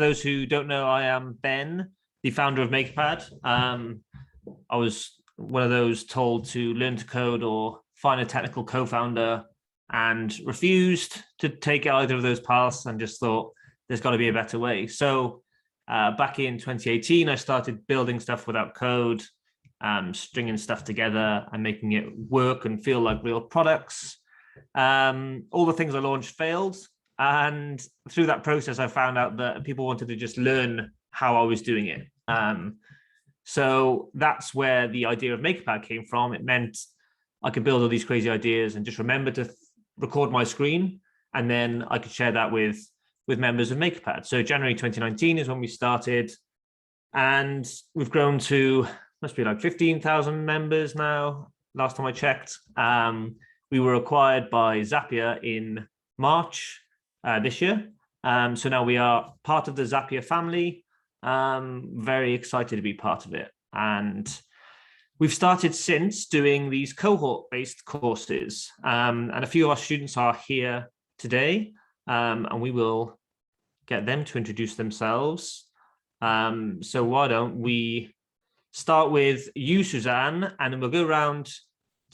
those who don't know, I am Ben, the founder of Makerpad. I was one of those told to learn to code or find a technical co-founder and refused to take either of those paths and just thought there's got to be a better way. So back in 2018, I started building stuff without code, stringing stuff together and making it work and feel like real products. All the things I launched failed. And through that process, I found out that people wanted to just learn how I was doing it. So that's where the idea of Makerpad came from. It meant I could build all these crazy ideas and just remember to record my screen, and then I could share that with members of Makerpad. So January 2019 is when we started, and we've grown to must be like 15,000 members now. Last time I checked, we were acquired by Zapier in March this year. So now we are part of the Zapier family. Very excited to be part of it. And we've started since doing these cohort-based courses. And a few of our students are here today, and we will get them to introduce themselves. So why don't we start with you, Suzanne, and then we'll go around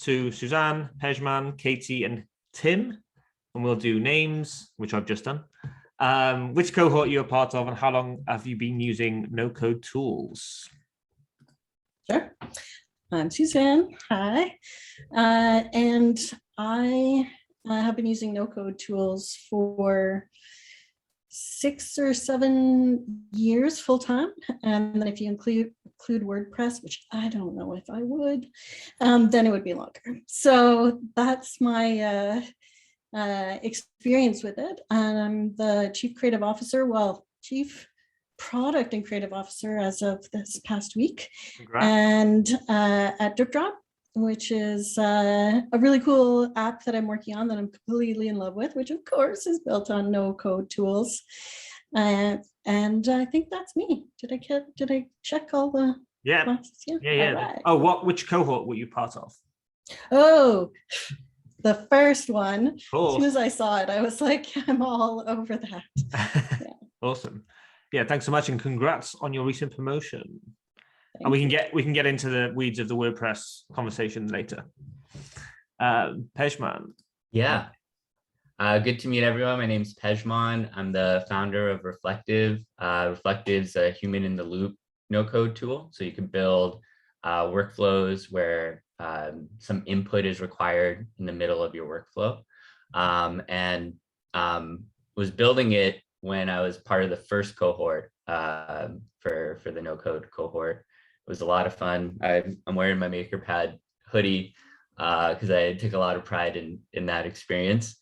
to Suzanne, Pejman, Katie, and Tim, and we'll do names, which I've just done. Which cohort you're a part of, and how long have you been using no-code tools? Sure. I'm Suzanne. Hi. And I have been using no-code tools for 6 or 7 years full time. And then if you include WordPress, which I don't know if I would, then it would be longer. So that's my experience with it. And I'm the chief creative officer, chief product and creative officer as of this past week. Congrats. And at DripDrop, which is a really cool app that I'm working on that I'm completely in love with, which of course is built on no code tools. And I think that's me. Did I check all the classes? Yeah. Right. Oh, which cohort were you part of? Oh, the first one. Cool. As soon as I saw it, I was like, I'm all over that. Yeah. Awesome. Yeah, thanks so much, and congrats on your recent promotion. And we can get into the weeds of the WordPress conversation later. Pejman. Yeah. Good to meet everyone. My name is Pejman. I'm the founder of Reflective. Reflective's a human in the loop no-code tool. So you can build workflows where some input is required in the middle of your workflow. And was building it when I was part of the first cohort for the no-code cohort. It was a lot of fun. I'm wearing my Makerpad hoodie because I took a lot of pride in that experience.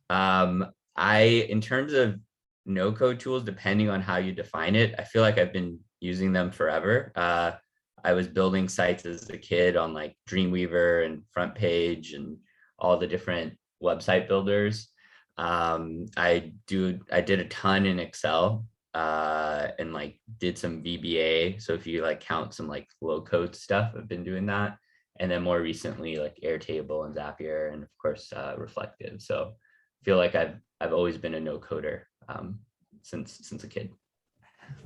In terms of no-code tools, depending on how you define it, I feel like I've been using them forever. I was building sites as a kid on like Dreamweaver and Front Page and all the different website builders. I did a ton in Excel and like did some VBA. So if you like count some like low code stuff, I've been doing that. And then more recently, like Airtable and Zapier, and of course, Reflective. So I feel like I've always been a no coder since a kid.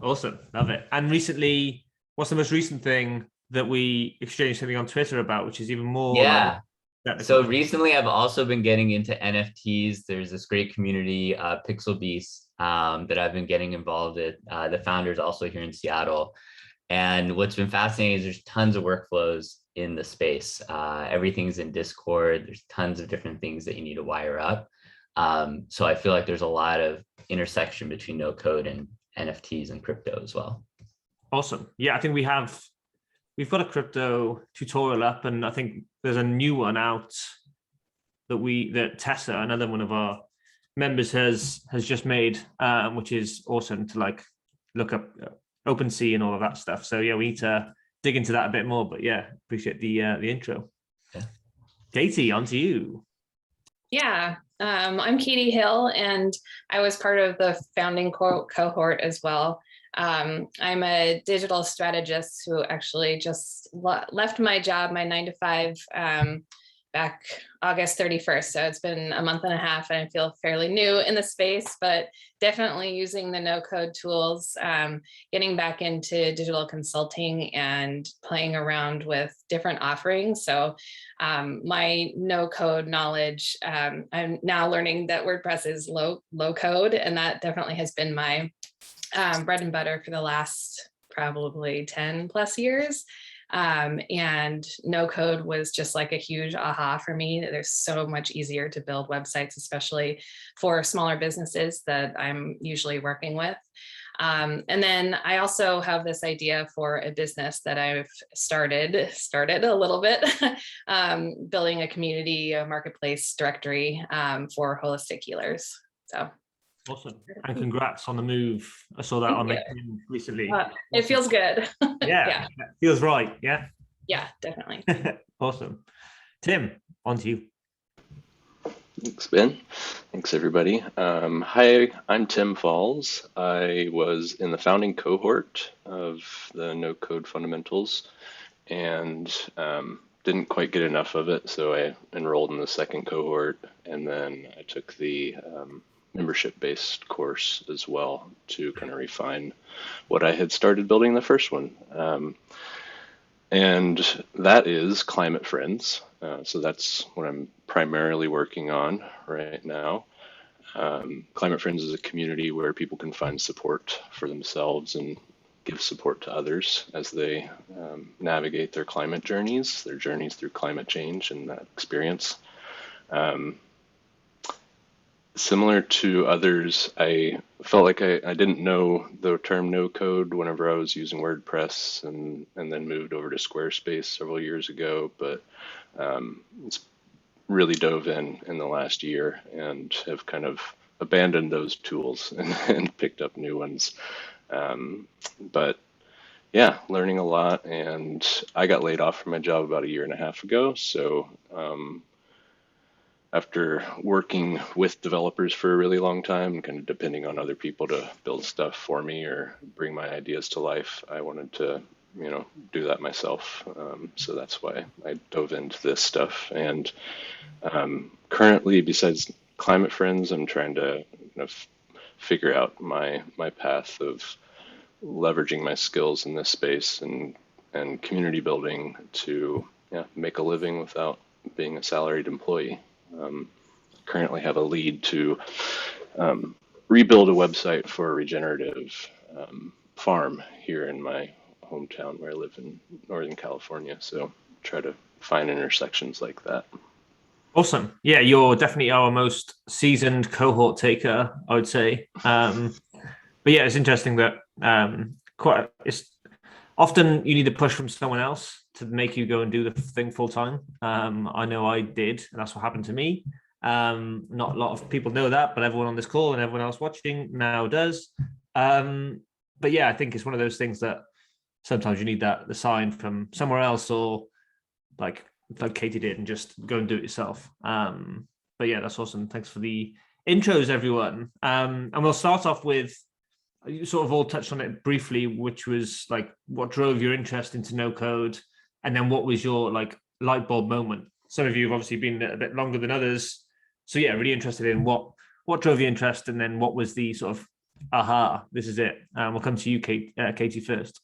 Awesome, love it. And recently, what's the most recent thing that we exchanged something on Twitter about, which is even more? Yeah. So recently, I've also been getting into NFTs. There's this great community, Pixel Beast, that I've been getting involved with. The founder's also here in Seattle. And what's been fascinating is there's tons of workflows in the space. Everything's in Discord. There's tons of different things that you need to wire up. So I feel like there's a lot of intersection between no code and NFTs and crypto as well. Awesome. Yeah, I think we've got a crypto tutorial up, and I think there's a new one out that Tessa, another one of our members, has just made, which is awesome to like look up OpenSea and all of that stuff. So yeah, we need to dig into that a bit more. But yeah, appreciate the intro. Yeah. Katie, on to you. Yeah, I'm Katie Hill, and I was part of the founding cohort as well. I'm a digital strategist who actually just left my job, my 9-to-5, back August 31st. So it's been a month and a half and I feel fairly new in the space, but definitely using the no code tools, getting back into digital consulting and playing around with different offerings. So my no code knowledge, I'm now learning that WordPress is low code, and that definitely has been my bread and butter for the last probably 10 plus years. And no code was just like a huge aha for me. There's so much easier to build websites, especially for smaller businesses that I'm usually working with. And then I also have this idea for a business that I've started a little bit, building a community, a marketplace directory for holistic healers. So. Awesome. And congrats on the move. I saw that on LinkedIn recently. It feels good. Yeah, feels right. Yeah. Yeah, definitely. Awesome. Tim, on to you. Thanks, Ben. Thanks, everybody. Hi, I'm Tim Falls. I was in the founding cohort of the No Code Fundamentals and didn't quite get enough of it, so I enrolled in the second cohort, and then I took the membership-based course as well to kind of refine what I had started building the first one. And that is Climate Friends. So that's what I'm primarily working on right now. Climate Friends is a community where people can find support for themselves and give support to others as they navigate their climate journeys, their journeys through climate change and that experience. Similar to others, I felt like I didn't know the term no code whenever I was using WordPress and then moved over to Squarespace several years ago, but it's really dove in the last year and have kind of abandoned those tools and picked up new ones. But yeah, learning a lot, and I got laid off from my job about 1.5 years ago. So after working with developers for a really long time and kind of depending on other people to build stuff for me or bring my ideas to life, I wanted to, do that myself. So that's why I dove into this stuff. And currently, besides Climate Friends, I'm trying to figure out my path of leveraging my skills in this space and community building to make a living without being a salaried employee. Currently have a lead to rebuild a website for a regenerative farm here in my hometown where I live in Northern California. So try to find intersections like that. Awesome. Yeah, you're definitely our most seasoned cohort taker, I would say. But yeah, it's interesting that it's often you need a push from someone else to make you go and do the thing full time. I know I did, and that's what happened to me. Not a lot of people know that, but everyone on this call and everyone else watching now does. But yeah, I think it's one of those things that sometimes you need the sign from somewhere else, or like Katie did, and just go and do it yourself. But yeah, that's awesome. Thanks for the intros, everyone. And we'll start off with, you sort of all touched on it briefly, which was like what drove your interest into no code, and then what was your light bulb moment. Some of you have obviously been a bit longer than others, so yeah, really interested in what drove your interest, and then what was the sort of aha, this is it. We'll come to you, Katie, first.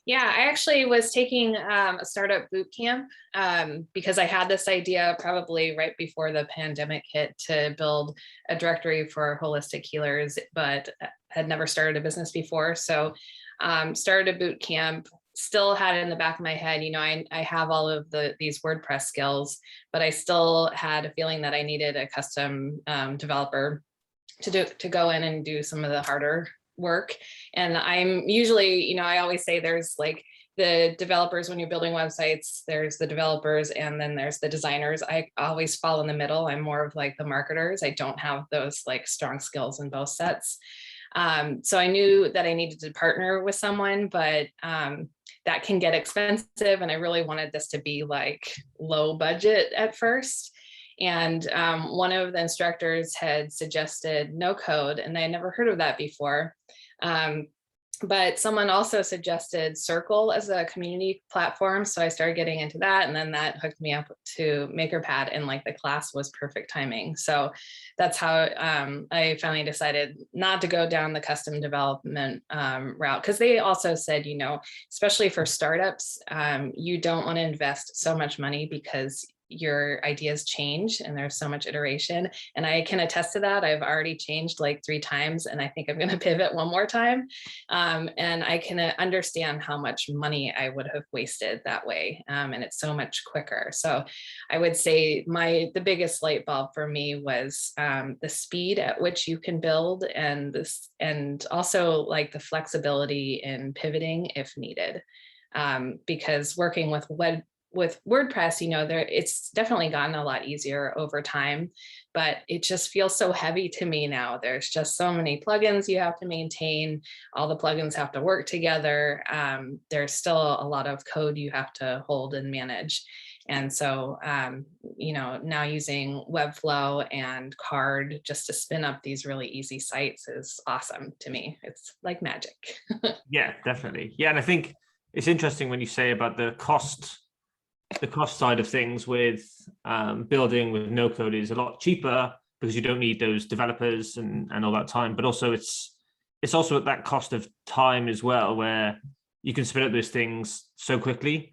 Yeah, I actually was taking a startup boot camp because I had this idea probably right before the pandemic hit to build a directory for holistic healers, but had never started a business before. So started a boot camp, still had it in the back of my head, I have all of these WordPress skills, but I still had a feeling that I needed a custom developer to go in and do some of the harder work. And I'm usually, I always say there's the developers when you're building websites, there's the developers and then there's the designers. I always fall in the middle. I'm more of the marketers. I don't have those strong skills in both sets. So I knew that I needed to partner with someone, but that can get expensive. And I really wanted this to be low budget at first. And one of the instructors had suggested no code, and I had never heard of that before. But someone also suggested Circle as a community platform. So I started getting into that. And then that hooked me up to Makerpad, and like the class was perfect timing. So that's how I finally decided not to go down the custom development route. Because they also said, you know, especially for startups, you don't want to invest so much money because your ideas change and there's so much iteration. And I can attest to that. I've already changed like 3 times, and I think I'm going to pivot one more time. And I can understand how much money I would have wasted that way. And it's so much quicker. So I would say the biggest light bulb for me was the speed at which you can build, and also like the flexibility in pivoting if needed. Because working with WordPress, you know, it's definitely gotten a lot easier over time, but it just feels so heavy to me now. There's just so many plugins you have to maintain. All the plugins have to work together. There's still a lot of code you have to hold and manage. And so, you know, now using Webflow and Card just to spin up these really easy sites is awesome to me. It's like magic. Yeah, definitely. Yeah, and I think it's interesting when you say about the cost side of things with building with no code is a lot cheaper because you don't need those developers and all that time, but also it's also at that cost of time as well, where you can spin up those things so quickly.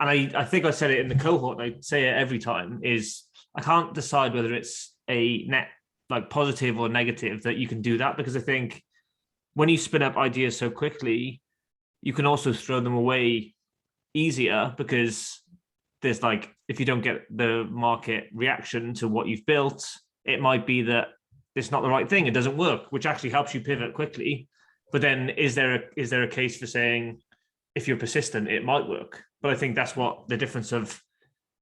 And I think I said it in the cohort, and I say it every time, is I can't decide whether it's a net like positive or negative that you can do that, because I think when you spin up ideas so quickly, you can also throw them away easier, because there's like, if you don't get the market reaction to what you've built, it might be that it's not the right thing, it doesn't work, which actually helps you pivot quickly. But then is there a case for saying, if you're persistent, it might work? But I think that's what the difference of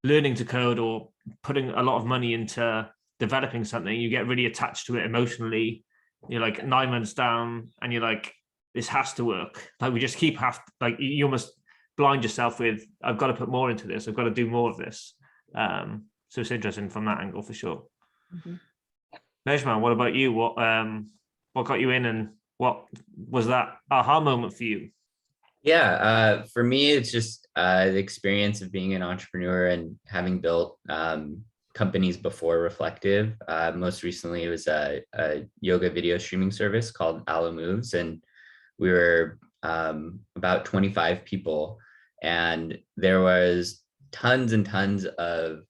learning to code or putting a lot of money into developing something, you get really attached to it emotionally. You're like 9 months down and you're like, this has to work. Like we just like you almost blind yourself with, I've got to put more into this, I've got to do more of this. So it's interesting from that angle for sure. Mhm. Pejman, what about you? What got you in, and what was that aha moment for you? Yeah, for me, it's just the experience of being an entrepreneur and having built companies before Reflective. Most recently, it was a yoga video streaming service called Alo Moves, and we were about 25 people, and there was tons and tons of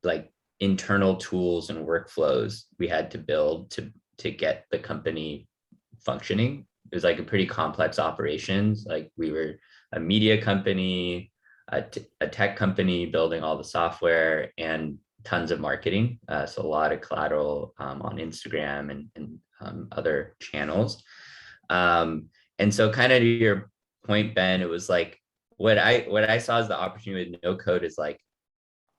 like internal tools and workflows we had to build to get the company functioning. It was like a pretty complex operations. Like we were a media company, a tech company building all the software, and tons of marketing. So a lot of collateral on Instagram and other channels. And so kind of to your point, Ben, it was like, what I saw as the opportunity with no code is like,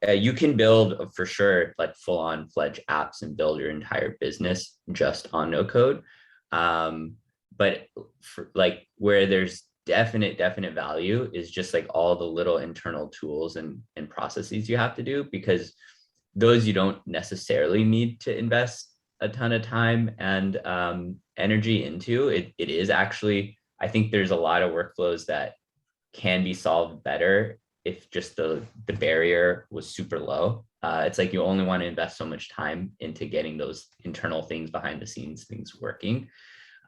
you can build for sure like full on fledged apps and build your entire business just on no code. But for like where there's definite value is just like all the little internal tools and processes you have to do, because those you don't necessarily need to invest a ton of time and energy into. It is actually, I think there's a lot of workflows that can be solved better if just the barrier was super low. It's like you only want to invest so much time into getting those internal things behind the scenes, things working.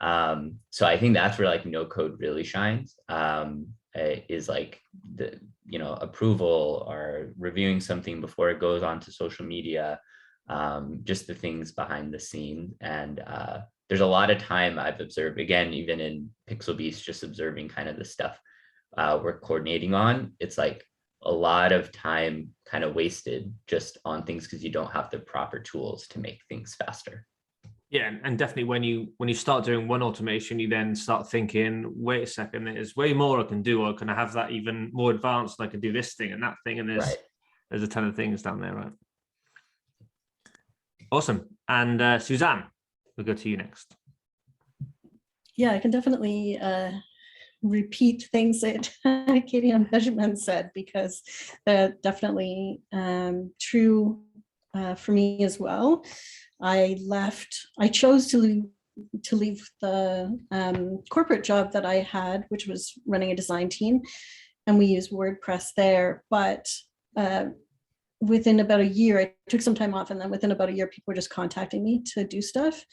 So I think that's where like no code really shines, is like the, you know, approval or reviewing something before it goes onto social media, just the things behind the scene. And there's a lot of time I've observed, again, even in Pixel Beast, just observing kind of the stuff we're coordinating on. It's like a lot of time kind of wasted just on things because you don't have the proper tools to make things faster. Yeah, and definitely when you start doing one automation, you then start thinking, wait a second, there's way more I can do, or can I have that even more advanced, and I can do this thing and that thing, and there's a ton of things down there, right? Awesome. And Suzanne, we'll go to you next. Yeah, I can definitely repeat things that Katie and Pejman said, because they're definitely true for me as well. I chose to to leave the corporate job that I had, which was running a design team, and we used WordPress there. But within about a year, I took some time off, and then within about a year, people were just contacting me to do stuff.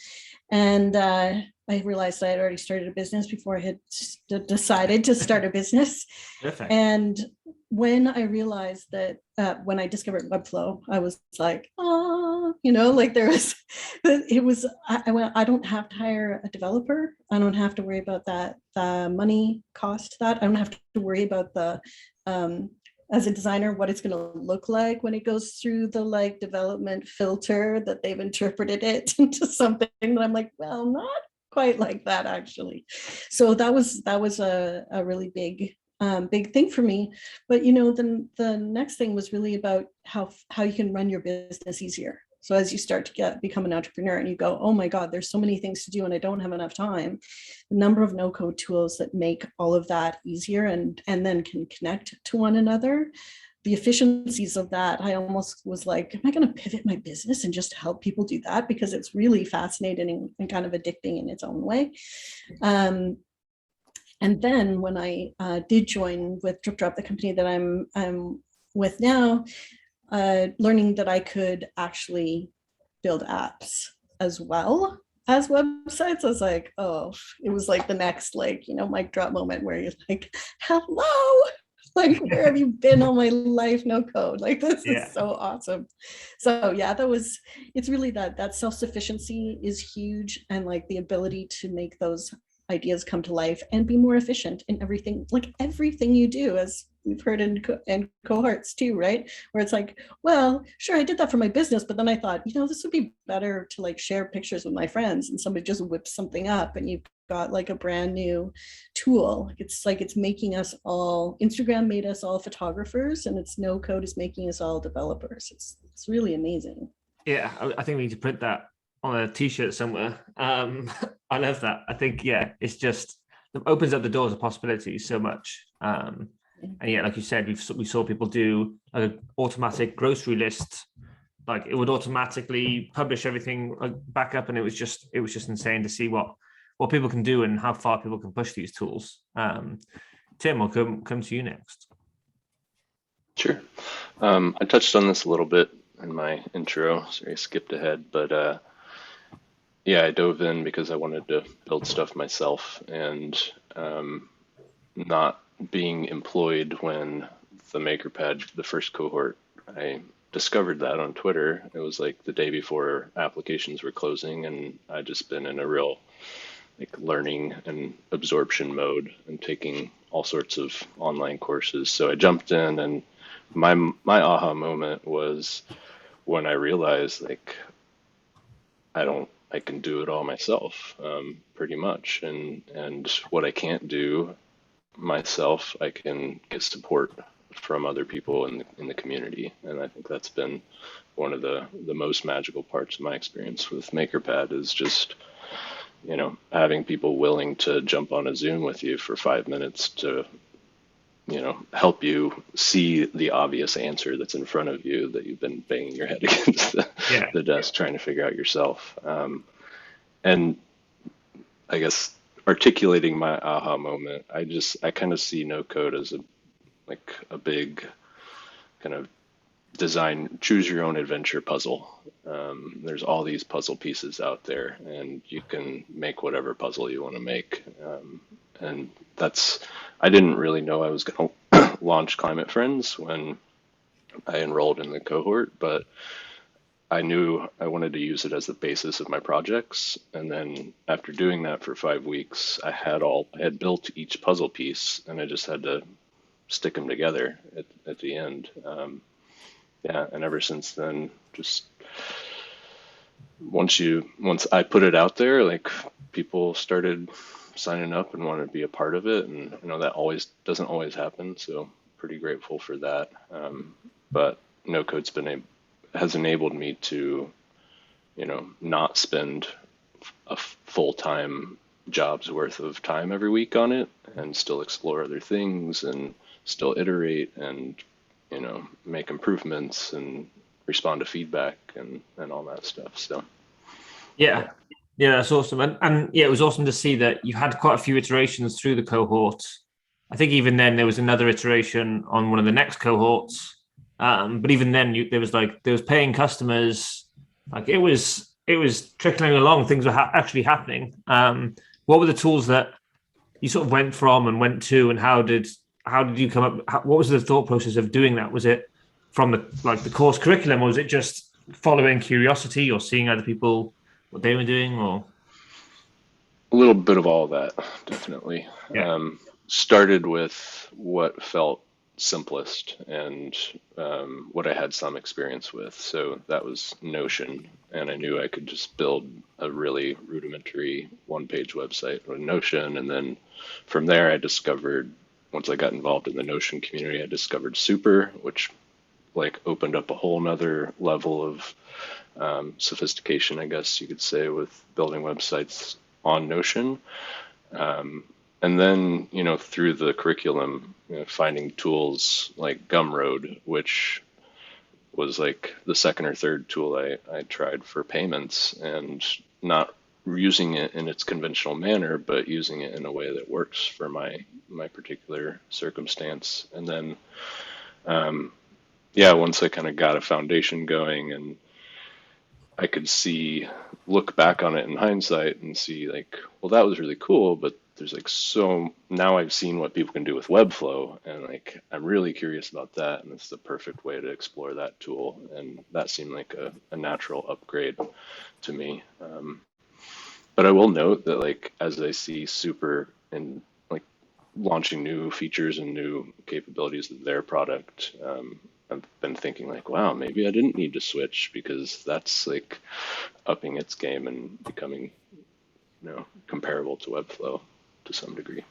And I realized I had already started a business before I had decided to start a business. Perfect. And when I realized that, when I discovered Webflow, I was like, oh, like there was, I went, I don't have to hire a developer. I don't have to worry about that, the money cost that. I don't have to worry about the, as a designer, what it's going to look like when it goes through the development filter that they've interpreted it into something that I'm like, well, not quite like that actually. So that was a really big thing for me. But then the next thing was really about how you can run your business easier. So as you start to become an entrepreneur and you go, oh my God, there's so many things to do and I don't have enough time. The number of no-code tools that make all of that easier and then can connect to one another. The efficiencies of that, I almost was like, am I going to pivot my business and just help people do that? Because it's really fascinating and kind of addicting in its own way. And then when I did join with DripDrop, the company that I'm with now, learning that I could actually build apps as well as websites, I was like, oh, it was like the next mic drop moment where you're like, hello, where have you been all my life? No code. This is so awesome. So yeah, it's really that self-sufficiency is huge, and the ability to make those ideas come to life and be more efficient in everything you do, as we've heard in cohorts too, right? Where it's like, well, sure, I did that for my business, but then I thought, this would be better to share pictures with my friends, and somebody just whips something up and you've got a brand new tool. It's making us all, Instagram made us all photographers, and it's no code is making us all developers. It's really amazing. Yeah, I think we need to print that on a t-shirt somewhere. I love that. I think, it's just, it opens up the doors of possibilities so much. And like you said, we saw people do an automatic grocery list. It would automatically publish everything back up, and it was just insane to see what people can do and how far people can push these tools. Tim, I'll come to you next. Sure. I touched on this a little bit in my intro. Sorry, I skipped ahead, but I dove in because I wanted to build stuff myself, and not being employed when the Makerpad, the first cohort, I discovered that on Twitter. It was the day before applications were closing, and I'd just been in a real learning and absorption mode and taking all sorts of online courses. So I jumped in, and my aha moment was when I realized I can do it all myself, pretty much. And what I can't do myself, I can get support from other people in the community. And I think that's been one of the most magical parts of my experience with Makerpad, is just, having people willing to jump on a Zoom with you for 5 minutes to, help you see the obvious answer that's in front of you that you've been banging your head against the desk trying to figure out yourself. And I guess articulating my aha moment, I kind of see no code as a big kind of design, choose your own adventure puzzle. There's all these puzzle pieces out there, and you can make whatever puzzle you want to make. And I didn't really know I was going to launch Climate Friends when I enrolled in the cohort, but I knew I wanted to use it as the basis of my projects. And then after doing that for 5 weeks, I had built each puzzle piece, and I just had to stick them together at the end. And ever since then, just once I put it out there, people started signing up and wanted to be a part of it. And that doesn't always happen. So pretty grateful for that. But no code's has enabled me to, not spend a full-time job's worth of time every week on it, and still explore other things and still iterate and, make improvements and respond to feedback and all that stuff. So, yeah. Yeah, that's awesome. And yeah, it was awesome to see that you had quite a few iterations through the cohort. I think even then there was another iteration on one of the next cohorts. But even then there was paying customers. Like it was trickling along. Things were actually happening. What were the tools that you sort of went from and went to, and how did you come up? What was the thought process of doing that? Was it from the course curriculum, or was it just following curiosity or seeing other people what they were doing, or A little bit of all that, definitely. yeah, Started with what felt simplest and what I had some experience with. So that was Notion, and I knew I could just build a really rudimentary one-page website with Notion. And then from there, once I got involved in the Notion community, I discovered Super, which like opened up a whole nother level of sophistication, I guess you could say, with building websites on Notion. And then, through the curriculum, finding tools like Gumroad, which was like the second or third tool I tried for payments, and not using it in its conventional manner, but using it in a way that works for my particular circumstance. And then, once I kind of got a foundation going, and I could look back on it in hindsight and see like, well, that was really cool, but there's like, so now I've seen what people can do with Webflow, and like, I'm really curious about that. And it's the perfect way to explore that tool. And that seemed like a natural upgrade to me. But I will note that like, as I see Super and like launching new features and new capabilities of their product, I've been thinking like, wow, maybe I didn't need to switch, because that's like upping its game and becoming, comparable to Webflow to some degree.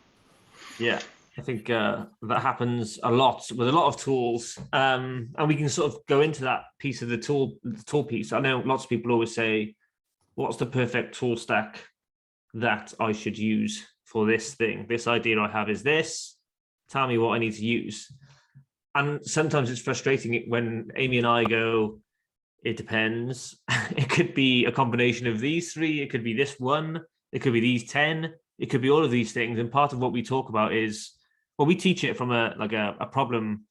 yeah. I think that happens a lot with a lot of tools, and we can sort of go into that piece of the tool piece. I know lots of people always say, "What's the perfect tool stack that I should use for this thing? This idea I have is this. Tell me what I need to use." And sometimes it's frustrating when Amy and I go, "It depends." It could be a combination of these three. It could be this one. It could be these 10. It could be all of these things. And part of what we talk about is, well, we teach it from a problem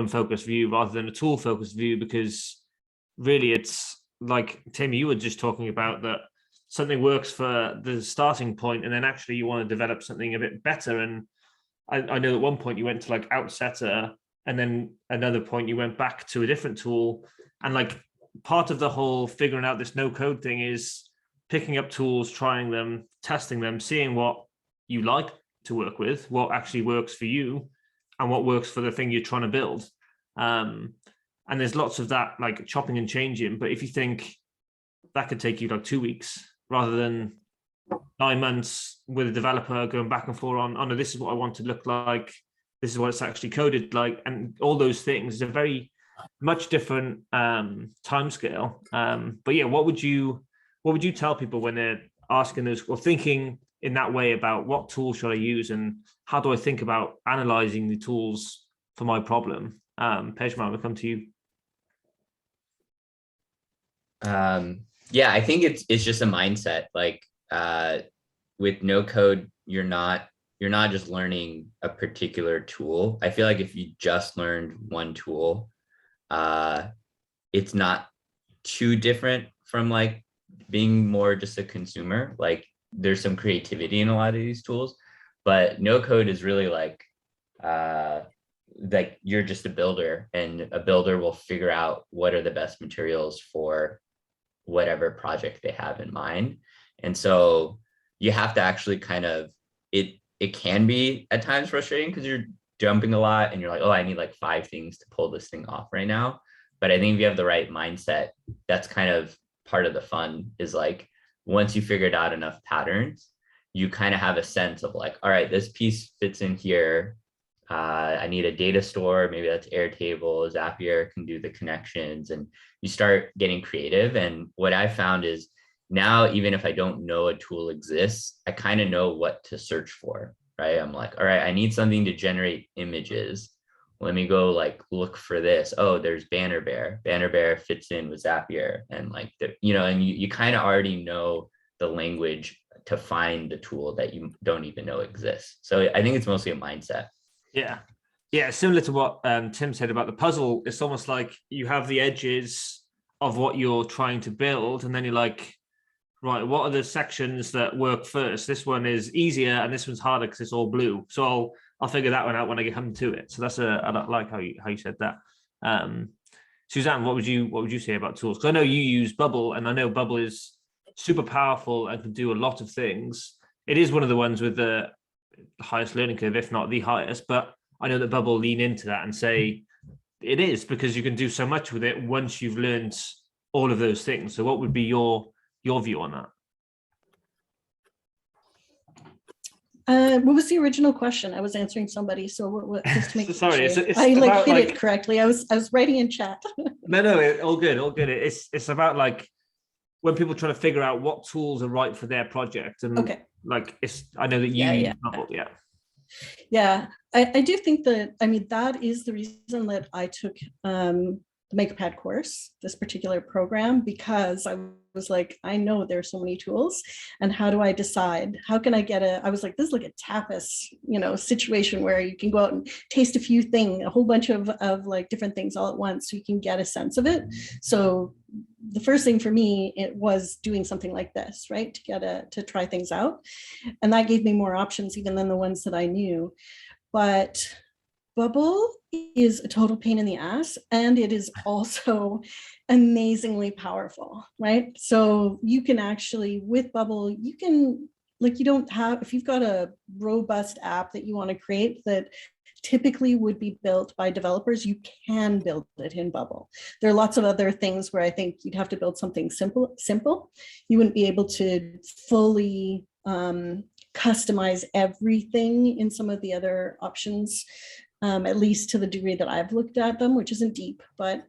focused view rather than a tool focused view, because really it's like, Tim, you were just talking about that something works for the starting point, and then actually you want to develop something a bit better. And I know at one point you went to like Outsetter, and then another point you went back to a different tool. And like part of the whole figuring out this no code thing is picking up tools, trying them, testing them, seeing what you like to work with, what actually works for you, and what works for the thing you're trying to build. And there's lots of that, like chopping and changing. But if you think that could take you like 2 weeks rather than 9 months with a developer going back and forth on, oh no, this is what I want to look like, this is what it's actually coded like, and all those things is a very much different time scale. But yeah, what would you tell people when they're asking those or thinking in that way about what tools should I use and how do I think about analyzing the tools for my problem? Pejman, we'll come to you. I think it's just a mindset. Like with no code, you're not just learning a particular tool. I feel like if you just learned one tool, it's not too different from like being more just a consumer. Like there's some creativity in a lot of these tools, but no code is really like you're just a builder, and a builder will figure out what are the best materials for whatever project they have in mind. And so you have to actually kind of, it can be at times frustrating because you're dumping a lot and you're like, oh, I need like 5 things to pull this thing off right now. But I think if you have the right mindset, that's kind of part of the fun, is like, once you figured out enough patterns, you kind of have a sense of like, all right, this piece fits in here. I need a data store. Maybe that's Airtable. Zapier can do the connections, and you start getting creative. And what I found is now, even if I don't know a tool exists, I kind of know what to search for, right? I'm like, all right, I need something to generate images. Let me go like look for this. Oh, there's Banner Bear. Banner Bear fits in with Zapier, and like, and you kind of already know the language to find the tool that you don't even know exists. So I think it's mostly a mindset. Yeah. Yeah, similar to what Tim said about the puzzle. It's almost like you have the edges of what you're trying to build, and then you're like, right, what are the sections that work first? This one is easier, and this one's harder because it's all blue. So I'll figure that one out when I get home to it. So that's I like how you said that. Suzanne, what would you say about tools? Because I know you use Bubble, and I know Bubble is super powerful and can do a lot of things. It is one of the ones with the highest learning curve, if not the highest, but I know that Bubble lean into that and say it is, because you can do so much with it once you've learned all of those things. So what would be your view on that? What was the original question? I was answering somebody, so what just to make Sorry, sure it's I like about, hit like, it correctly. I was writing in chat. No, all good. It's about, like, when people try to figure out what tools are right for their project, and Okay. like, I know that you use Bubble, Yeah, I do think that, I mean, that is the reason that I took the Makerpad course, this particular program, because I was like, I know there's so many tools, and how do I decide? How can I get I was like, this is like a tapas, situation where you can go out and taste a whole bunch of like different things all at once, so you can get a sense of it. So the first thing for me, it was doing something like this, right? To try things out. And that gave me more options even than the ones that I knew. But Bubble is a total pain in the ass, and it is also amazingly powerful, right? So you can actually, with Bubble, you can, like, you don't have, if you've got a robust app that you want to create that typically would be built by developers, you can build it in Bubble. There are lots of other things where I think you'd have to build something simple. You wouldn't be able to fully customize everything in some of the other options, at least to the degree that I've looked at them, which isn't deep, but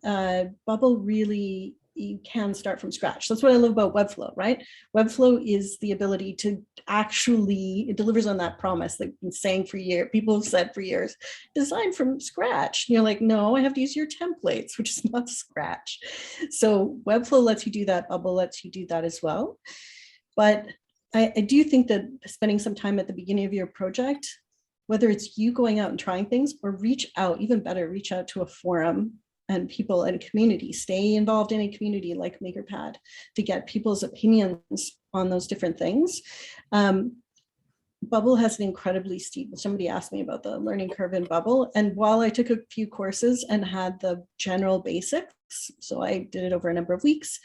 Bubble really, you can start from scratch. That's what I love about Webflow, right? Webflow is the ability to actually, it delivers on that promise that I've been saying for years, people have said for years, design from scratch. And you're like, no, I have to use your templates, which is not scratch. So Webflow lets you do that, Bubble lets you do that as well. But I do think that spending some time at the beginning of your project, whether it's you going out and trying things, or reach out, even better, reach out to a forum and people and community, stay involved in a community like Makerpad to get people's opinions on those different things. Bubble has an incredibly steep, somebody asked me about the learning curve in Bubble. And while I took a few courses and had the general basics, so I did it over a number of weeks,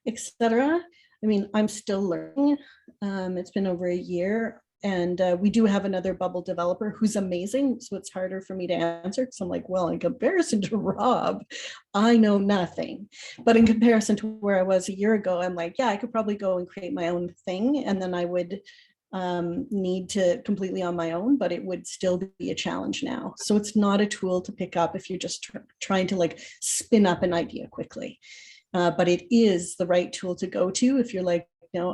etc. I mean, I'm still learning. It's been over a year. And we do have another Bubble developer who's amazing. So it's harder for me to answer because I'm like, well, in comparison to Rob, I know nothing. But in comparison to where I was a year ago, I'm like, yeah, I could probably go and create my own thing. And then I would need to completely on my own, but it would still be a challenge now. So it's not a tool to pick up if you're just trying to like spin up an idea quickly. But it is the right tool to go to if you're like,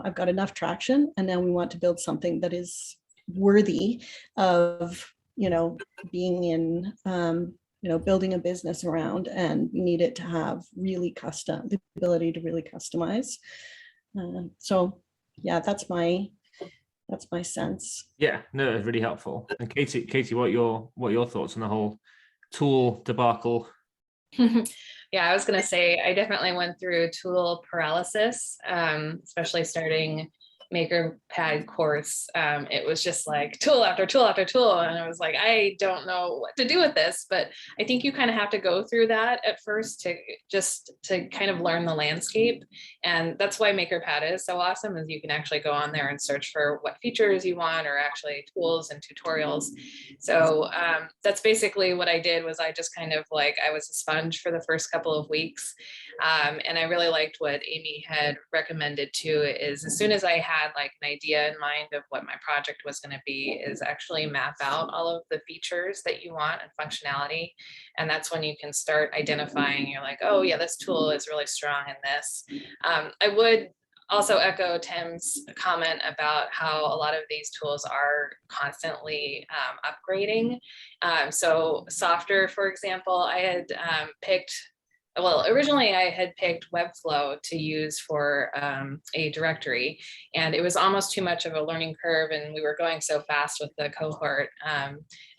I've got enough traction, and now we want to build something that is worthy of, being in, building a business around, and we need it to have really the ability to really customize. So yeah, that's my sense. Yeah, no, it's really helpful. And Katie, what are your thoughts on the whole tool debacle? Yeah, I was going to say, I definitely went through tool paralysis, especially starting Makerpad course. It was just like tool after tool after tool. And I was like, I don't know what to do with this, but I think you kind of have to go through that at first to kind of learn the landscape. And that's why Makerpad is so awesome, is you can actually go on there and search for what features you want, or actually tools and tutorials. So that's basically what I did. Was I just kind of like, I was a sponge for the first couple of weeks. And I really liked what Amy had recommended too, is as soon as I had like an idea in mind of what my project was going to be, is actually map out all of the features that you want and functionality. And that's when you can start identifying, you're like, oh yeah, this tool is really strong in this. I would also echo Tim's comment about how a lot of these tools are constantly upgrading. So Softer, for example, I had picked well, originally I had picked Webflow to use for a directory, and it was almost too much of a learning curve, and we were going so fast with the cohort.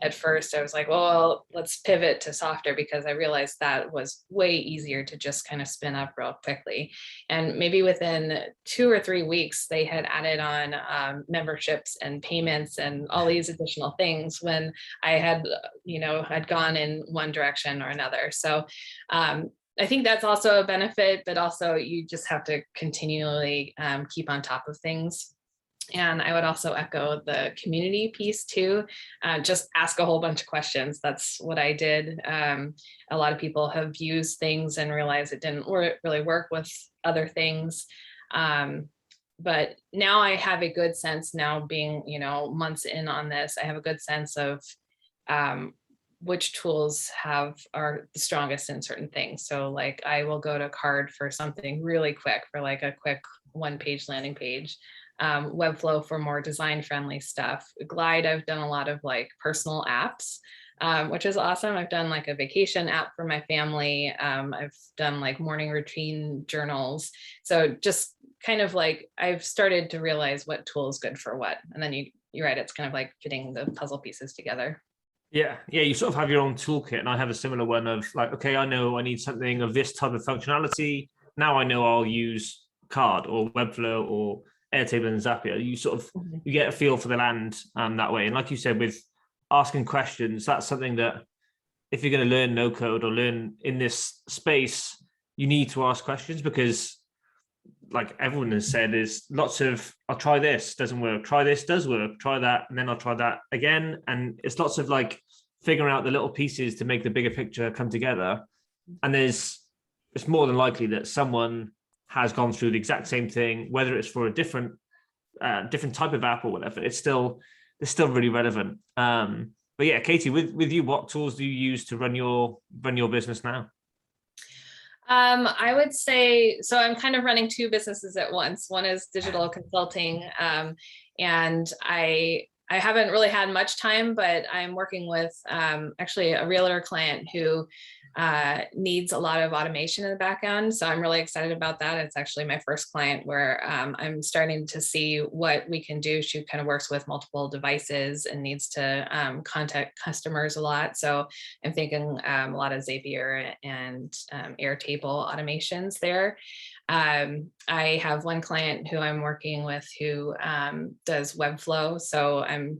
At first I was like, well, let's pivot to Softer, because I realized that was way easier to just kind of spin up real quickly. And maybe within 2 or 3 weeks, they had added on memberships and payments and all these additional things when I had, had gone in one direction or another. So I think that's also a benefit, but also you just have to continually keep on top of things. And I would also echo the community piece too. Just ask a whole bunch of questions. That's what I did. A lot of people have used things and realized it didn't really work with other things. But now I have a good sense, now being, months in on this, I have a good sense of which tools are the strongest in certain things. So like I will go to Card for something really quick, for like a quick 1-page landing page. Webflow for more design friendly stuff. Glide, I've done a lot of like personal apps, which is awesome. I've done like a vacation app for my family. I've done like morning routine journals. So just kind of like I've started to realize what tool is good for what. And then you're right, it's kind of like fitting the puzzle pieces together. Yeah, you sort of have your own toolkit, and I have a similar one of like, okay, I know I need something of this type of functionality. Now I know I'll use Card or Webflow or Airtable and Zapier. You sort of you get a feel for the land that way. And like you said, with asking questions, that's something that if you're going to learn no code or learn in this space, you need to ask questions, because like everyone has said, is lots of I'll try this, doesn't work, try this, does work, try that, and then I'll try that again. And it's lots of like figuring out the little pieces to make the bigger picture come together. And it's more than likely that someone has gone through the exact same thing, whether it's for a different type of app or whatever. It's still really relevant. But yeah, Katie, with you, what tools do you use to run your business now? I would say, so I'm kind of running 2 businesses at once. One is digital consulting, and I haven't really had much time, but I'm working with actually a realtor client who needs a lot of automation in the background. So I'm really excited about that. It's actually my first client where I'm starting to see what we can do. She kind of works with multiple devices and needs to contact customers a lot. So I'm thinking a lot of Zapier and Airtable automations there. I have one client who I'm working with who does Webflow. So I'm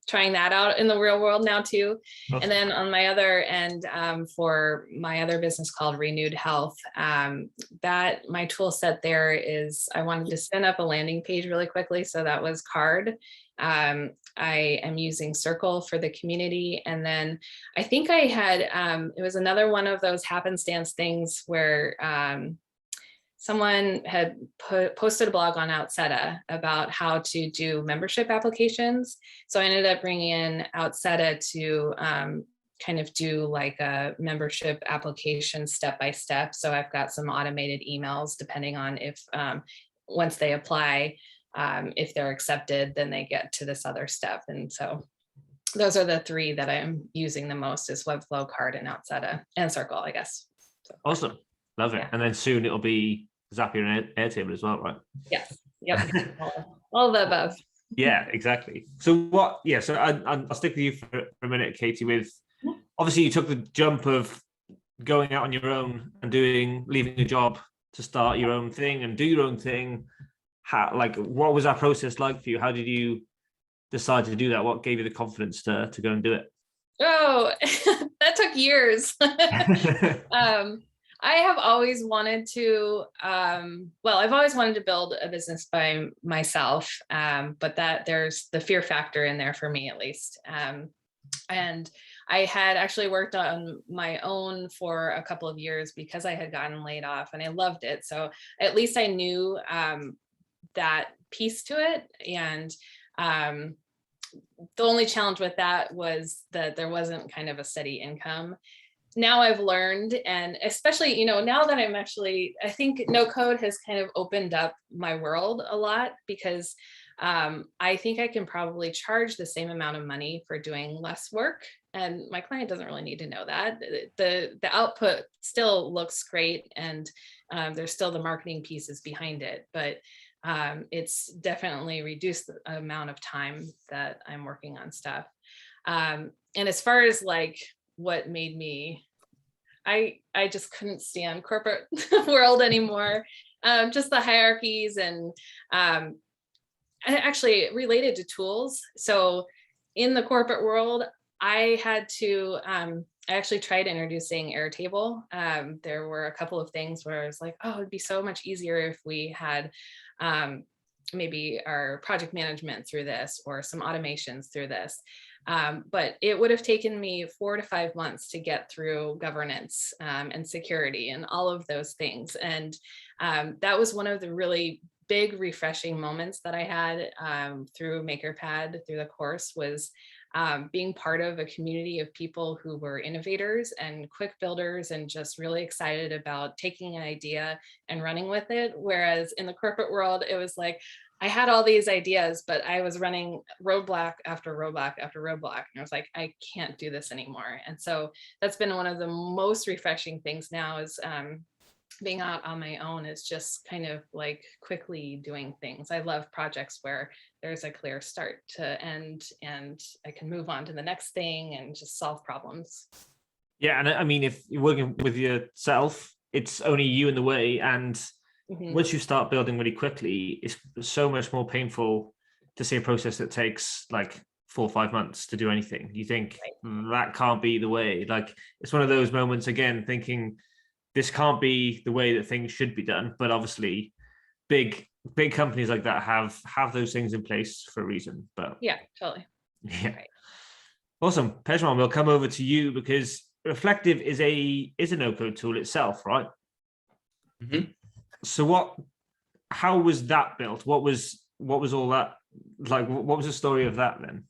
trying that out in the real world now too. Awesome. And then on my other end, for my other business called Renewed Health, that my tool set there is, I wanted to spin up a landing page really quickly. So that was Card. I am using Circle for the community. And then I think I had, it was another one of those happenstance things where someone had posted a blog on Outseta about how to do membership applications. So I ended up bringing in Outseta to kind of do like a membership application step-by-step. So I've got some automated emails depending on if once they apply, if they're accepted, then they get to this other step. And so those are the 3 that I'm using the most, is Webflow, Card, and Outseta, and Circle, I guess. So, awesome. Love it. Yeah. And then soon it'll be Zapier and Airtable as well, right? Yes. Yep. all of the above. Yeah, exactly. So what? Yeah. So I'll stick with you for a minute, Katie. With obviously you took the jump of going out on your own and leaving a job to start your own thing and do your own thing. What was that process like for you? How did you decide to do that? What gave you the confidence to go and do it? Oh, that took years. I have always wanted to, I've always wanted to build a business by myself, but that there's the fear factor in there for me, at least. And I had actually worked on my own for a couple of years because I had gotten laid off, and I loved it. So at least I knew that piece to it. And the only challenge with that was that there wasn't kind of a steady income. Now I've learned, and especially, now that I think no code has kind of opened up my world a lot, because I think I can probably charge the same amount of money for doing less work. And my client doesn't really need to know that. The output still looks great, and there's still the marketing pieces behind it, but it's definitely reduced the amount of time that I'm working on stuff. And as far as like what made me, I just couldn't stand corporate world anymore. Just the hierarchies, and actually related to tools. So in the corporate world, I had to, I actually tried introducing Airtable. There were a couple of things where I was like, oh, it'd be so much easier if we had maybe our project management through this or some automations through this. But it would have taken me 4 to 5 months to get through governance and security and all of those things. And that was one of the really big refreshing moments that I had through Makerpad, through the course, was being part of a community of people who were innovators and quick builders and just really excited about taking an idea and running with it. Whereas in the corporate world, it was like, I had all these ideas, but I was running roadblock after roadblock after roadblock. And I was like, I can't do this anymore. And so that's been one of the most refreshing things now, is being out on my own, is just kind of like quickly doing things. I love projects where there's a clear start to end and I can move on to the next thing and just solve problems. Yeah, and I mean, if you're working with yourself, it's only you in the way, and once you start building really quickly, it's so much more painful to see a process that takes like 4 or 5 months to do anything. You think that can't be the way. Like, it's one of those moments again, thinking this can't be the way that things should be done. But obviously, big companies like that have those things in place for a reason. But yeah, totally. Yeah, right. Awesome. Pejman, we'll come over to you, because Reflective is a no-code tool itself, right? So how was that built? What was all that like? What was the story of that then?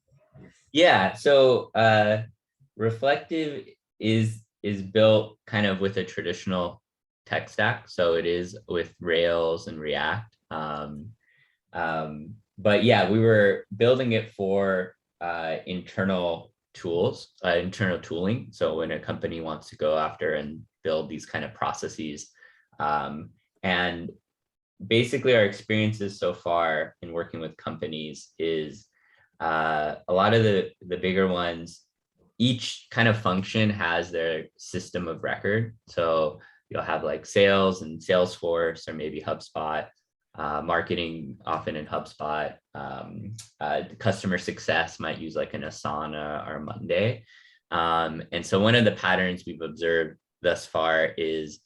Yeah, so Reflective is built kind of with a traditional tech stack. So it is with Rails and React. But yeah, we were building it for internal tools, internal tooling. So when a company wants to go after and build these kind of processes, and basically our experiences so far in working with companies is a lot of the bigger ones, each kind of function has their system of record. So you'll have like sales and Salesforce, or maybe HubSpot, marketing often in HubSpot, customer success might use like an Asana or Monday. And so one of the patterns we've observed thus far is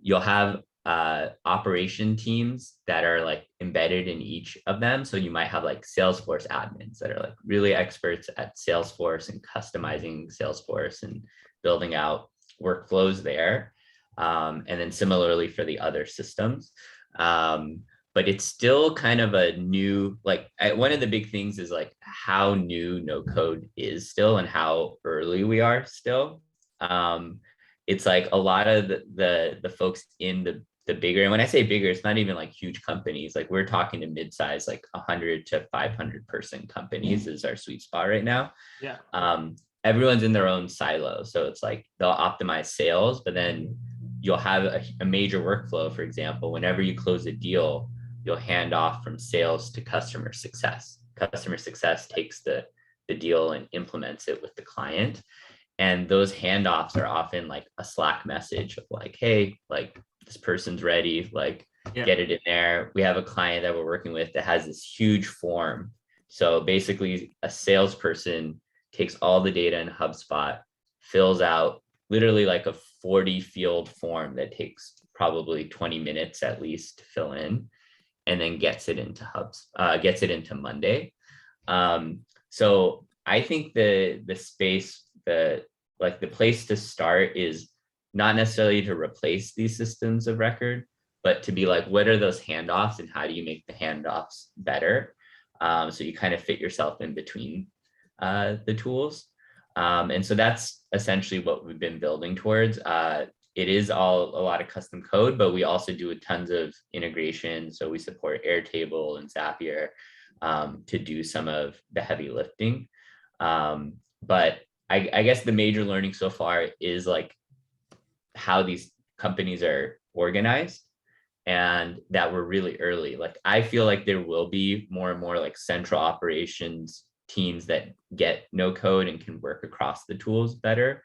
you'll have operation teams that are like embedded in each of them. So you might have like Salesforce admins that are like really experts at Salesforce and customizing Salesforce and building out workflows there. And then similarly for the other systems. But it's still kind of a new, like one of the big things is like how new no code is still and how early we are still. It's like a lot of the folks in the bigger, and when I say bigger, it's not even like huge companies. Like we're talking to mid-size, like 100 to 500 person companies is our sweet spot right now. Yeah. Everyone's in their own silo. So it's like they'll optimize sales, but then you'll have a major workflow. For example, whenever you close a deal, you'll hand off from sales to customer success. Customer success takes the deal and implements it with the client. And those handoffs are often like a Slack message of like, hey, like this person's ready, like get it in there. We have a client that we're working with that has this huge form. So basically a salesperson takes all the data in HubSpot, fills out literally like a 40 field form that takes probably 20 minutes at least to fill in, and then gets it into gets it into Monday. So I think the space, the place to start is not necessarily to replace these systems of record, but to be like, what are those handoffs and how do you make the handoffs better? So you kind of fit yourself in between the tools. And so that's essentially what we've been building towards. It is a lot of custom code, but we also do tons of integration. So we support Airtable and Zapier to do some of the heavy lifting. But I guess the major learning so far is like how these companies are organized, and that we're really early. Like I feel like there will be more and more like central operations teams that get no code and can work across the tools better.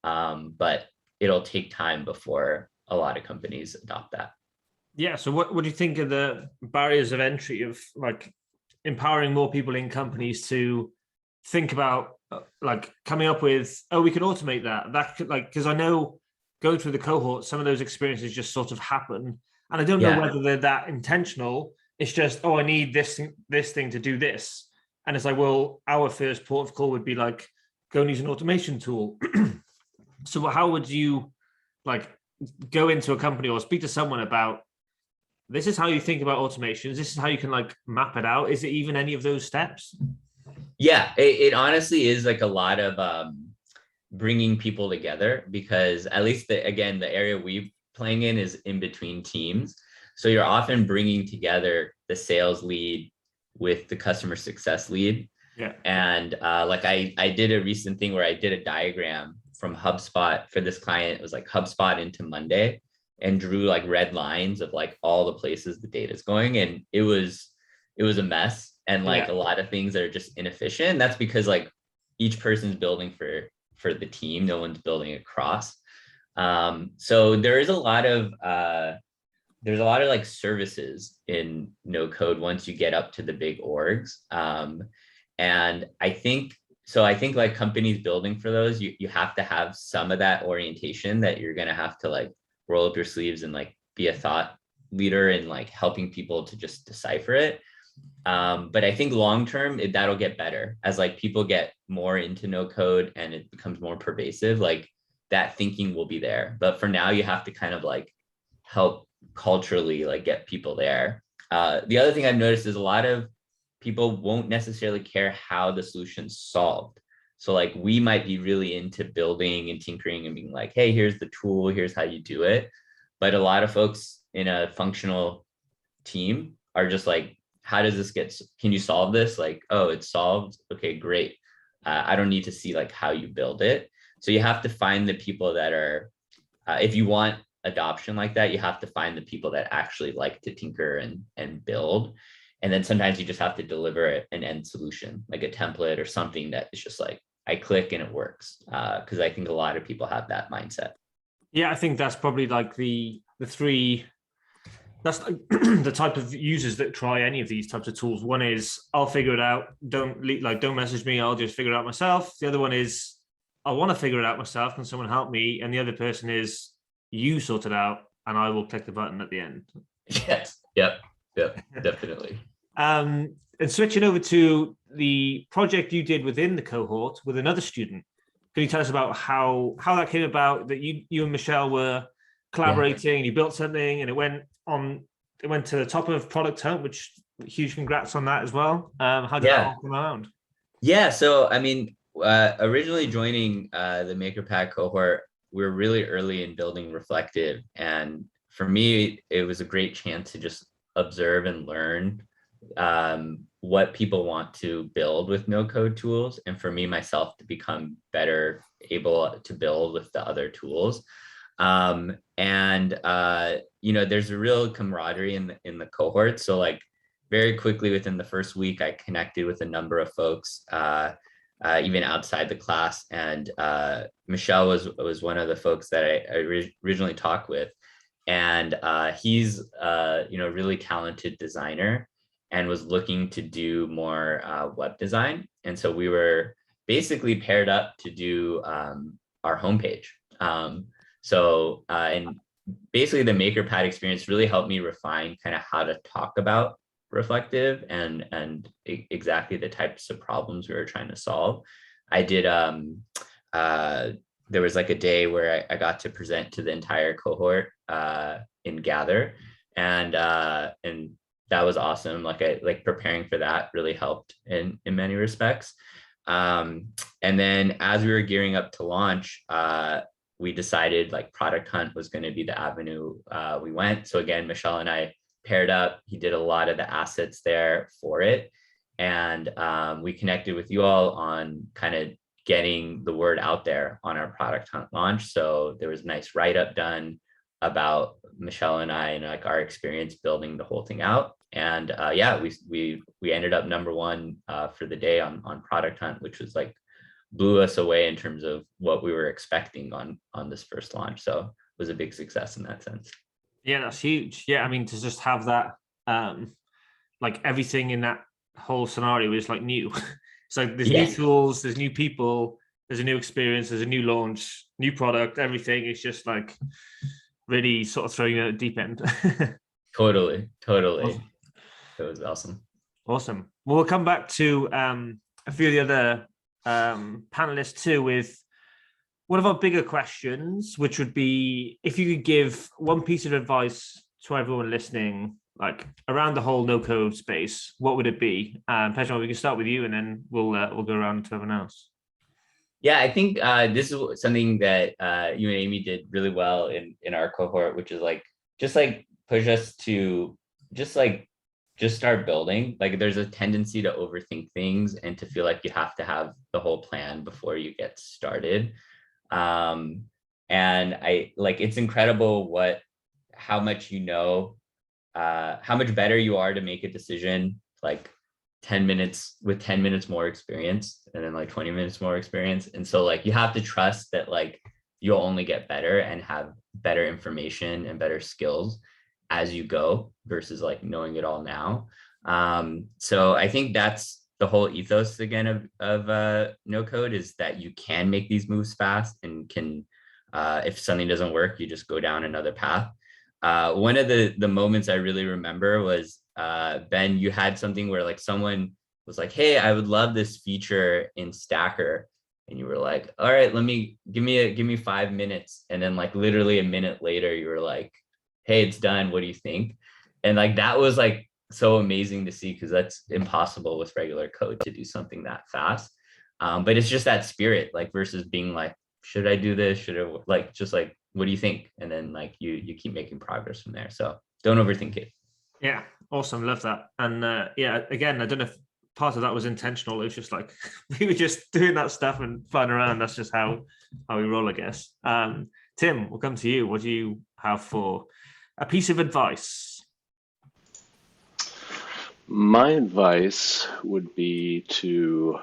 But it'll take time before a lot of companies adopt that. Yeah. So what do you think of the barriers of entry of like empowering more people in companies to think about like coming up with, oh, we can automate that could, like, because I know going through the cohort, some of those experiences just sort of happen, and I don't know whether they're that intentional. It's just, oh, I need this thing to do this, and it's like, well, our first port of call would be like, go and use an automation tool. So how would you like go into a company or speak to someone about, this is how you think about automations, this is how you can like map it out? Is it even any of those steps? Yeah, it honestly is like a lot of bringing people together, because at least the area we playing in is in between teams. So you're often bringing together the sales lead with the customer success lead. Yeah. And like I did a recent thing where I did a diagram from HubSpot for this client. It was like HubSpot into Monday, and drew like red lines of like all the places the data is going. And it was a mess, and like a lot of things that are just inefficient. That's because like each person's building for the team. No one's building across. So there is a lot of there's a lot of like services in no code once you get up to the big orgs. And I think like companies building for those, you have to have some of that orientation, that you're going to have to like roll up your sleeves and like be a thought leader and like helping people to just decipher it. But I think long-term that'll get better as like people get more into no code and it becomes more pervasive, like that thinking will be there. But for now, you have to kind of like help culturally like get people there. The other thing I've noticed is a lot of people won't necessarily care how the solution's solved. So like we might be really into building and tinkering and being like, hey, here's the tool, here's how you do it. But a lot of folks in a functional team are just like, how does this can you solve this? Like, oh, it's solved. Okay, great. I don't need to see like how you build it. So you have to find the people that are, if you want adoption like that, you have to find the people that actually like to tinker and build. And then sometimes you just have to deliver an end solution, like a template or something that is just like, I click and it works. Because I think a lot of people have that mindset. Yeah, I think that's probably like the three, that's like the type of users that try any of these types of tools. One is, I'll figure it out. Don't message me. I'll just figure it out myself. The other one is, I want to figure it out myself. Can someone help me? And the other person is, you sort it out and I will click the button at the end. Yes. Yep. Definitely. And switching over to the project you did within the cohort with another student, can you tell us about how that came about, that you and Michelle were collaborating, you built something and it went to the top of Product Hunt, which huge congrats on that as well. How did that all come around? Yeah, so I mean, originally joining the Makerpad cohort, we were really early in building Reflective. And for me, it was a great chance to just observe and learn what people want to build with no code tools. And for me, myself, to become better able to build with the other tools. There's a real camaraderie in the cohort. So like very quickly within the first week, I connected with a number of folks, even outside the class. And Michelle was one of the folks that I originally talked with. And he's a really talented designer and was looking to do more web design. And so we were basically paired up to do our homepage. And basically the Makerpad experience really helped me refine kind of how to talk about Reflective and exactly the types of problems we were trying to solve. I did, there was like a day where I got to present to the entire cohort in Gather, and that was awesome. Like preparing for that really helped in many respects. And then as we were gearing up to launch, we decided like Product Hunt was going to be the avenue we went. So again, Michelle and I paired up. He did a lot of the assets there for it. And we connected with you all on kind of getting the word out there on our product hunt launch. So there was a nice write-up done about Michelle and I and like our experience building the whole thing out. And yeah, we ended up #1 for the day on product hunt, which was like blew us away in terms of what we were expecting on this first launch. So it was a big success in that sense. Yeah, that's huge. Yeah, I mean, to just have that, like everything in that whole scenario is like new. So there's new tools, there's new people, there's a new experience, there's a new launch, new product, everything. It's just like really sort of throwing you at the deep end. Totally. Awesome. It was awesome. Awesome. Well, we'll come back to a few of the other panelists too with one of our bigger questions, which would be if you could give one piece of advice to everyone listening, like around the whole no code space, what would it be? Pejman, we can start with you and then we'll go around to everyone else. Yeah, I think this is something that you and Amy did really well in our cohort, which is like just like push us to just start building. Like there's a tendency to overthink things and to feel like you have to have the whole plan before you get started. And I like it's incredible how much you know, how much better you are to make a decision like 10 minutes with 10 minutes more experience and then like 20 minutes more experience. And so like you have to trust that like you'll only get better and have better information and better skills as you go versus like knowing it all now. So I think that's the whole ethos again of no code, is that you can make these moves fast and can if something doesn't work, you just go down another path. One of the moments I really remember was Ben, you had something where like someone was like, hey, I would love this feature in Stacker. And you were like, all right, give me 5 minutes. And then like literally a minute later, you were like, hey, it's done. What do you think? And like, that was like so amazing to see, because that's impossible with regular code to do something that fast. But it's just that spirit, like versus being like, should I do this? Should I like, just like, what do you think? And then like you keep making progress from there. So don't overthink it. Yeah, awesome. Love that. And yeah, again, I don't know if part of that was intentional. It was just like we were just doing that stuff and flying around. That's just how we roll, I guess. Tim, we'll come to you. What do you have for a piece of advice? My advice would be to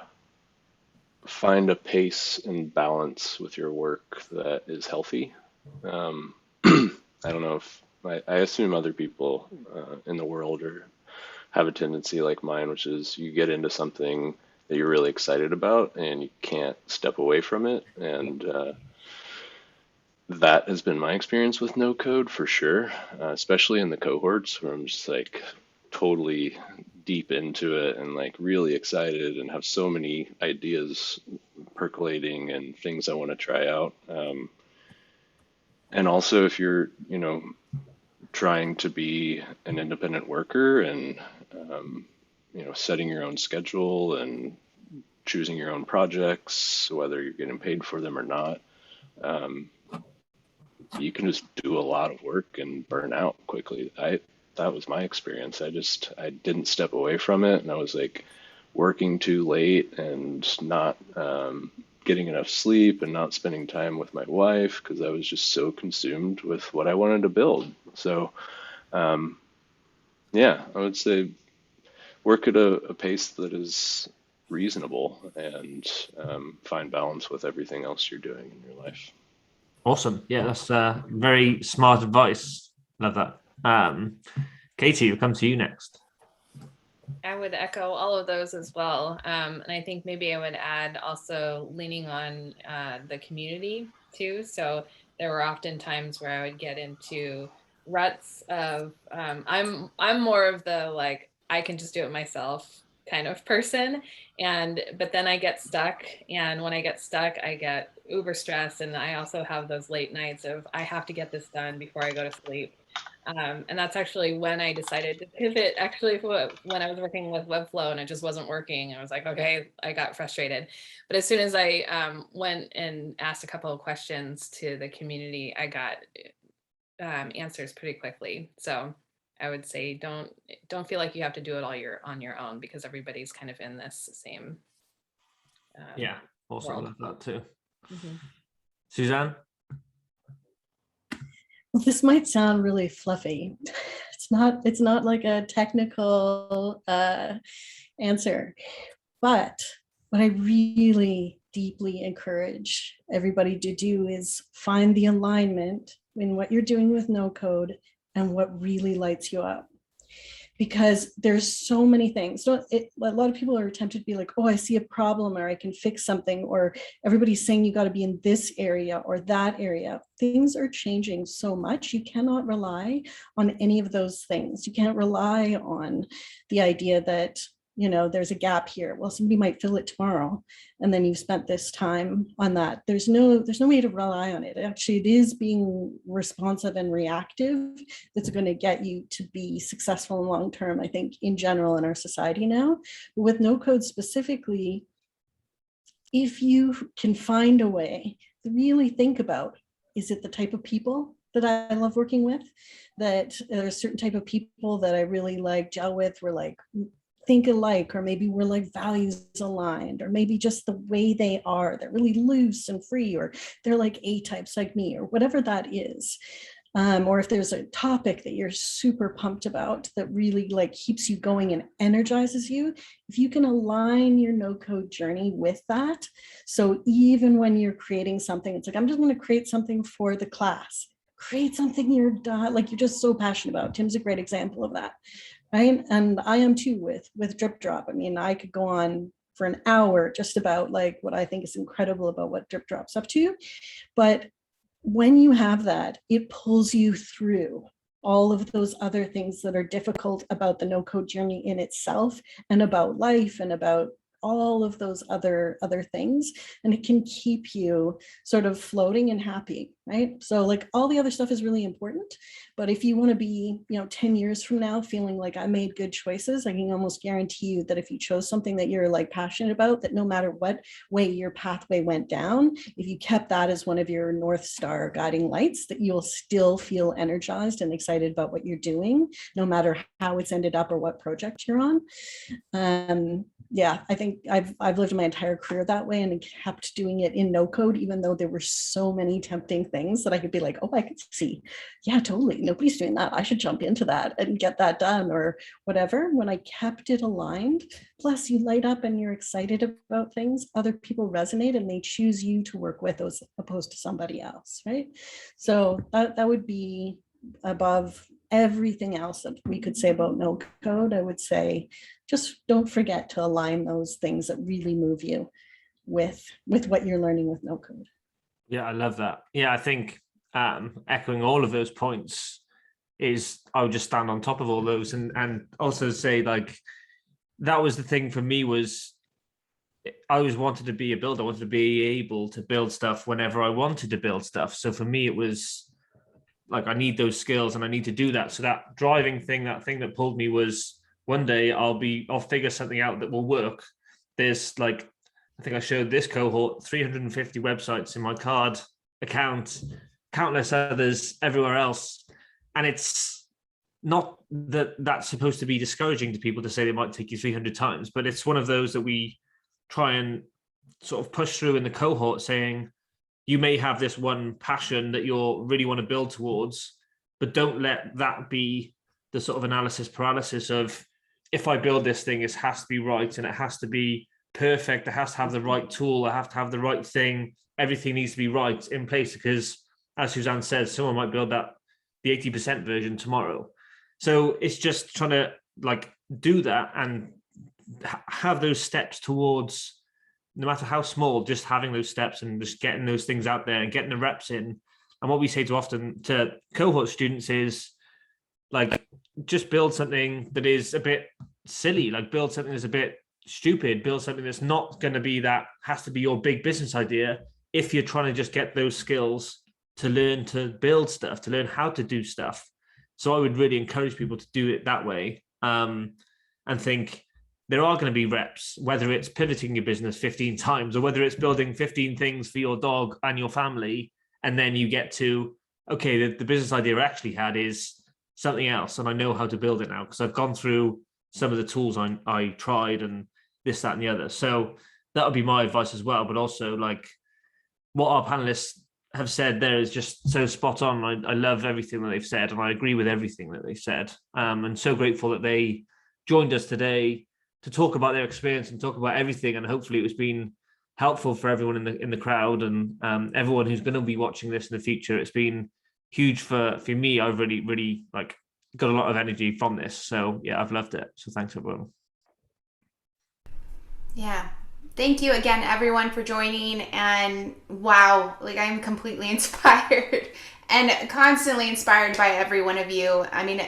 find a pace and balance with your work that is healthy. I don't know if I assume other people in the world have a tendency like mine, which is you get into something that you're really excited about and you can't step away from it. And that has been my experience with no code for sure, especially in the cohorts where I'm just like totally deep into it and like really excited and have so many ideas percolating and things I want to try out. And also if you're, trying to be an independent worker and, setting your own schedule and choosing your own projects, whether you're getting paid for them or not, you can just do a lot of work and burn out quickly. That was my experience. I didn't step away from it, and I was like working too late and not getting enough sleep and not spending time with my wife because I was just so consumed with what I wanted to build. So, yeah, I would say work at a pace that is reasonable and find balance with everything else you're doing in your life. Awesome. Yeah, that's very smart advice. Love that. Katie, we'll come to you next. I would echo all of those as well. And I think maybe I would add also leaning on the community too. So there were often times where I would get into ruts of, I'm more of the like, I can just do it myself kind of person. But then I get stuck. And when I get stuck, I get uber stressed. And I also have those late nights of, I have to get this done before I go to sleep. And that's actually when I decided to pivot, actually when I was working with Webflow and it just wasn't working. I was like, okay, I got frustrated. But as soon as I went and asked a couple of questions to the community, I got answers pretty quickly. So I would say don't feel like you have to do it all on your own, because everybody's kind of in this same. Yeah, Awesome. I world. love that too. Mhm. Suzanne? Well, this might sound really fluffy. It's not like a technical answer, but what I really deeply encourage everybody to do is find the alignment in what you're doing with no code and what really lights you up. Because there's so many things. So a lot of people are tempted to be like, oh, I see a problem, or I can fix something, or everybody's saying you got to be in this area or that area. Things are changing so much. You cannot rely on any of those things. You can't rely on the idea that, you know, there's a gap here. Well, somebody might fill it tomorrow, and then you've spent this time on that. There's no way to rely on it. Actually, it is being responsive and reactive that's going to get you to be successful in long term, I think, in general in our society now. But with no code specifically, if you can find a way to really think about, is it the type of people that I love working with? That there are certain type of people that I really like gel with. We're like think alike, or maybe we're like values aligned, or maybe just the way they are, they're really loose and free, or they're like A types like me, or whatever that is. Or if there's a topic that you're super pumped about that really like keeps you going and energizes you, if you can align your no code journey with that. So even when you're creating something, it's like, I'm just going to create something for the class. Create something you're just so passionate about. Tim's a great example of that, right? And I am too with Drip Drop. I mean, I could go on for an hour just about like what I think is incredible about what Drip Drop's up to. But when you have that, it pulls you through all of those other things that are difficult about the no code journey in itself, and about life, and about all of those other things, and it can keep you sort of floating and happy, right? So like all the other stuff is really important, but if you want to be, 10 years from now feeling like I made good choices, I can almost guarantee you that if you chose something that you're like passionate about, that no matter what way your pathway went down, if you kept that as one of your North Star guiding lights, that you'll still feel energized and excited about what you're doing, no matter how it's ended up or what project you're on. Yeah, I think I've lived my entire career that way, and kept doing it in no code, even though there were so many tempting things that I could be like, oh, I could see, yeah, totally, nobody's doing that, I should jump into that and get that done, or whatever. When I kept it aligned, plus you light up and you're excited about things, other people resonate and they choose you to work with as opposed to somebody else, right? So that would be above everything else that we could say about no code. I would say just don't forget to align those things that really move you with what you're learning with no code. Yeah, I love that. Yeah, I think echoing all of those points is I would just stand on top of all those, and also say like that was the thing for me, was I always wanted to be a builder. I wanted to be able to build stuff whenever I wanted to build stuff. So for me, it was like I need those skills and I need to do that. So that driving thing, that thing that pulled me was one day I'll figure something out that will work. There's like, I think I showed this cohort 350 websites in my card account, countless others everywhere else. And it's not that that's supposed to be discouraging to people to say they might take you 300 times, but it's one of those that we try and sort of push through in the cohort, saying, you may have this one passion that you really want to build towards, but don't let that be the sort of analysis paralysis of, if I build this thing, it has to be right and it has to be perfect. It has to have the right tool. I have to have the right thing. Everything needs to be right in place, because as Suzanne says, someone might build the 80% version tomorrow. So it's just trying to like do that and have those steps towards, no matter how small, just having those steps and just getting those things out there and getting the reps in. And what we say too often to cohort students is like, just build something that is a bit silly, like build something that's a bit stupid, build something that's not going to be that has to be your big business idea. If you're trying to just get those skills to learn to build stuff, to learn how to do stuff. So I would really encourage people to do it that way, and think, there are going to be reps, whether it's pivoting your business 15 times or whether it's building 15 things for your dog and your family. And then you get to, okay, the business idea I actually had is something else. And I know how to build it now because I've gone through some of the tools I tried and this, that, and the other. So that would be my advice as well. But also, like, what our panelists have said there is just so spot on. I love everything that they've said, and I agree with everything that they've said. And so grateful that they joined us today to talk about their experience and talk about everything. And hopefully it was been helpful for everyone in the crowd, and everyone who's going to be watching this in the future. It's been huge for me. I've really like got a lot of energy from this. So yeah, I've loved it. So thanks everyone. Yeah. Thank you again, everyone, for joining. And wow, like, I'm completely inspired and constantly inspired by every one of you. I mean,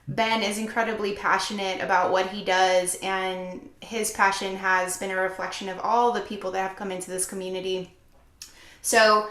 Ben is incredibly passionate about what he does, and his passion has been a reflection of all the people that have come into this community. So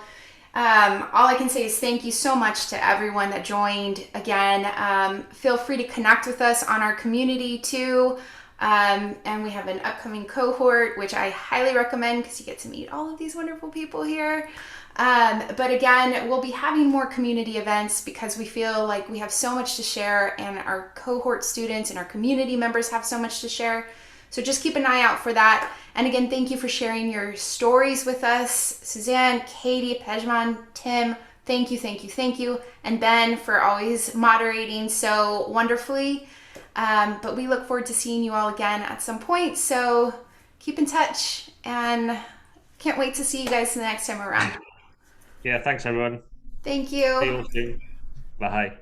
all I can say is thank you so much to everyone that joined. Again, feel free to connect with us on our community too. And we have an upcoming cohort, which I highly recommend because you get to meet all of these wonderful people here. But again, we'll be having more community events because we feel like we have so much to share, and our cohort students and our community members have so much to share. So just keep an eye out for that. And again, thank you for sharing your stories with us. Suzanne, Katie, Pejman, Tim, thank you. And Ben for always moderating so wonderfully. But we look forward to seeing you all again at some point. So keep in touch, and can't wait to see you guys the next time around. Yeah, thanks everyone. Thank you. See you all soon. Bye.